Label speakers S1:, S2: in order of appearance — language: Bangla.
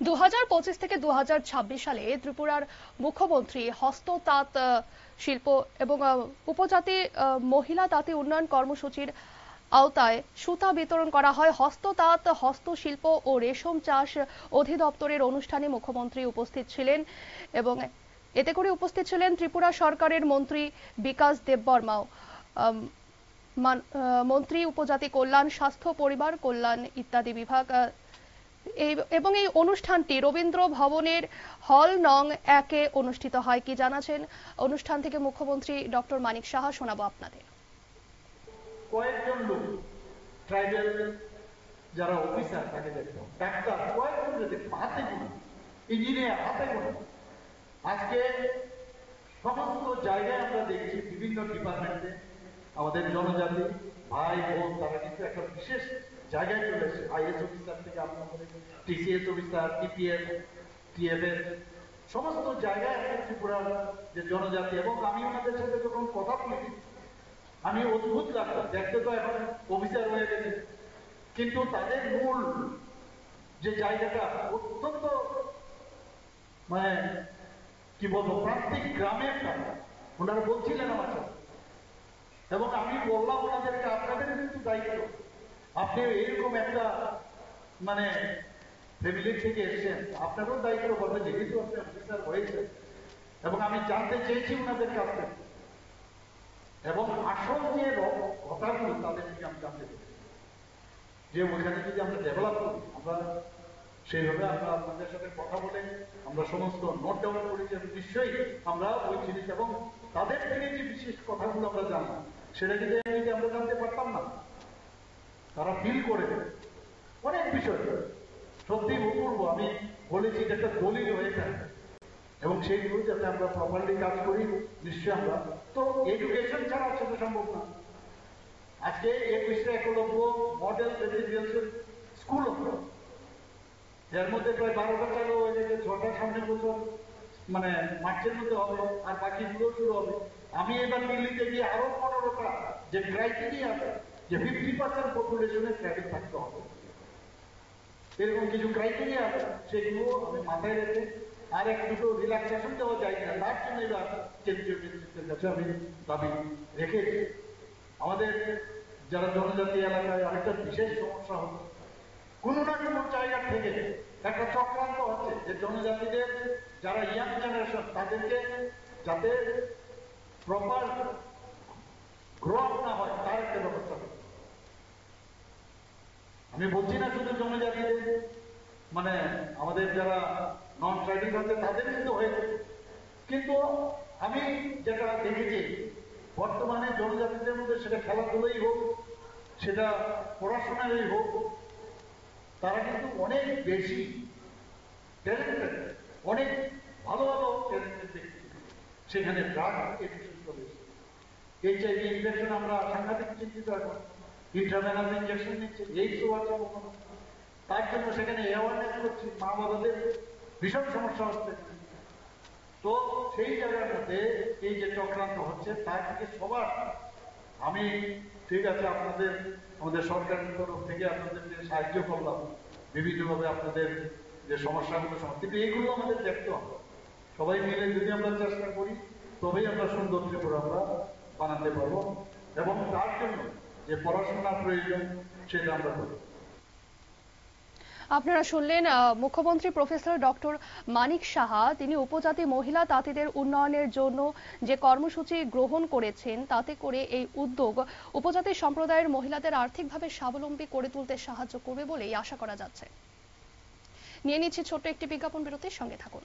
S1: 2025 থেকে 2026 সালে ত্রিপুরার মুখ্যমন্ত্রী হস্ততাঁত শিল্প এবং উপজাতি মহিলা তাঁতি উন্নয়ন কর্মসূচির আওতায় সুতা বিতরণ করা হয়। হস্ততাঁত, হস্তশিল্প ও রেশম চাষ অধিদপ্তরের অনুষ্ঠানে মুখ্যমন্ত্রী উপস্থিত ছিলেন এবং এতে করে উপস্থিত ছিলেন ত্রিপুরা সরকারের মন্ত্রী বিকাশ দেববর্মাও। মন্ত্রী উপজাতি কল্যাণ, স্বাস্থ্য, পরিবার কল্যাণ ইত্যাদি বিভাগ এবং এই অনুষ্ঠানটি রবীন্দ্র ভবনের হল নং 1-এ অনুষ্ঠিত হয়। কি জানাচ্ছেন অনুষ্ঠান থেকে মুখ্যমন্ত্রী ডক্টর মানিক সাহা, শোনাবো আপনাদের।
S2: কয়েকজন লোক ট্রাইবাল যারা অফিসার থাকে দেখো, ডাক্তার কয়েকজন যদি হাতে গুণ, ইঞ্জিনিয়ার হাতে গুণ, আজকে সমস্ত জায়গায় আমরা দেখছি বিভিন্ন ডিপার্টমেন্টে আমাদের জনজাতি ভাই বোন তারা কিন্তু একটা বিশেষ জায়গায় চলে এসেছে। আইএস অফিসার থেকে আপনার টিসিএস অফিসার, টিপিএস, টিএফএস, সমস্ত জায়গায় ত্রিপুরার যে জনজাতি, এবং আমি ওনাদের সাথে যখন কথা বলি আমি অদ্ভুত লাগতো, দেখতে তো এখন অফিসার হয়ে গেছে, কিন্তু তাদের মূল যে জায়গাটা অত্যন্ত মানে কি বলবো প্রান্তিক গ্রামের টাকা ওনারা বলছিলেন আমার সাথে। এবং আমি বললাম ওনাদেরকে আপনাদের কিন্তু দায়িত্ব, আপনি এরকম একটা মানে ফ্যামিলি থেকে এসছেন, আপনারও দায়িত্ব বলবে যেহেতু আপনি অফিসার হয়েছেন। এবং আমি জানতে চেয়েছি ওনাদের কাছ থেকে, এবং আসল যে কথাগুলো তাদের থেকে আমি জানতে পেরেছি যে ওইখানে যদি আমরা ডেভেলপ করি, আমরা সেইভাবে আমরা আপনাদের সাথে কথা বলে আমরা সমস্ত নোট ডাউন করেছি, নিশ্চয়ই আমরা ওই জিনিস এবং তাদের থেকে যে বিশেষ কথাগুলো আমরা জানলাম সেটা যদি আমরা জানতে পারতাম না, তারা ফিল করে অনেক বিষয় সত্যি অপূর্ব। আমি বলেছি যে একটা দলিল হয়ে থাকে এবং সেইগুলো যাতে আমরা প্রপারলি কাজ করি, নিশ্চয়ই আমরা তো এডুকেশন ছাড়া সেটা সম্ভব না। আজকে 21 একলব্য মডেল রেসিডেন্সিয়াল স্কুল হলো, এর মধ্যে প্রায় 12টা চালু হয়ে গেছে, 6টা সামনের বছর মানে মার্চের মধ্যে হবে, আর বাকিগুলো শুরু হবে। আমি এবার দিল্লিতে গিয়ে আরো 15টা যে ক্রাইটেরিয়া আছে যে 50% পপুলেশনের ট্রাভেল থাকতে হবে, এরকম কিছু ক্রাইটেরিয়া আছে, সেগুলো আমি মাথায় রেখে আর এক দুটো রিল্যাক্সেশন দেওয়া যায় না, তার জন্য এবার কেন্দ্রীয় নেতৃত্বের কাছে আমি দাবি রেখেছি। আমাদের যারা জনজাতি এলাকায় আরেকটা বিশেষ সমস্যা হচ্ছে, কোনো না কোনো জায়গা থেকে একটা চক্রান্ত হচ্ছে যে জনজাতিদের যারা ইয়াং জেনারেশন তাদেরকে যাতে প্রপার গ্রো আপ না হয় তার একটা ব্যবস্থা করছে। আমি বলছি না শুধু জনজাতিদের, মানে আমাদের যারা নন ট্রাইবাল আছে তাদের কিন্তু হয়েছে, কিন্তু আমি যেটা দেখেছি বর্তমানে জনজাতিদের মধ্যে সেটা খেলাধুলাই হোক, সেটা পড়াশোনারই হোক, তারা কিন্তু অনেক বেশি ট্যালেন্টেড, অনেক ভালো ভালো ট্যালেন্টেড ব্যক্তি সেখানে ড্রাগ এডিকশন চলে এসেছে। HIV ইনফেকশন আমরা সাংঘাতিক চিন্তিত, এখন ইন্ট্রাভেনাস ইনজেকশন নিচ্ছে, এইডসও আছে, তার জন্য সেখানে অ্যাওয়ারনেস করছি, মা বাবাদের ভীষণ সমস্যা হচ্ছে। তো সেই জায়গার মধ্যে এই যে চক্রান্ত হচ্ছে তার থেকে সবার আমি ঠিক আছে আপনাদের আমাদের সরকারের তরফ থেকে আপনাদেরকে সাহায্য করলাম বিভিন্নভাবে আপনাদের যে সমস্যাগুলো কিন্তু এইগুলো আমাদের দেখতে হবে, সবাই মিলে যদি আমরা চেষ্টা করি তবেই আমরা সুন্দর ত্রিপুরা আমরা বানাতে পারবো, এবং তার জন্য যে পড়াশোনার প্রয়োজন সেটা আমরা করি।
S1: আপনারা শুনলেন মুখ্যমন্ত্রী প্রফেসর ডক্টর মানিক সাহা, তিনি উপজাতি মহিলা তাঁতিদের উন্নয়নের জন্য যে কর্মসূচি গ্রহণ করেছেন তাতে করে এই উদ্যোগ উপজাতি সম্প্রদায়ের মহিলাদের আর্থিকভাবে স্বাবলম্বী করে তুলতে সাহায্য করবে বলেই আশা করা যাচ্ছে। নিয়ে নিচ্ছি ছোট্ট একটি বিজ্ঞাপন বিরতির, সঙ্গে থাকুন।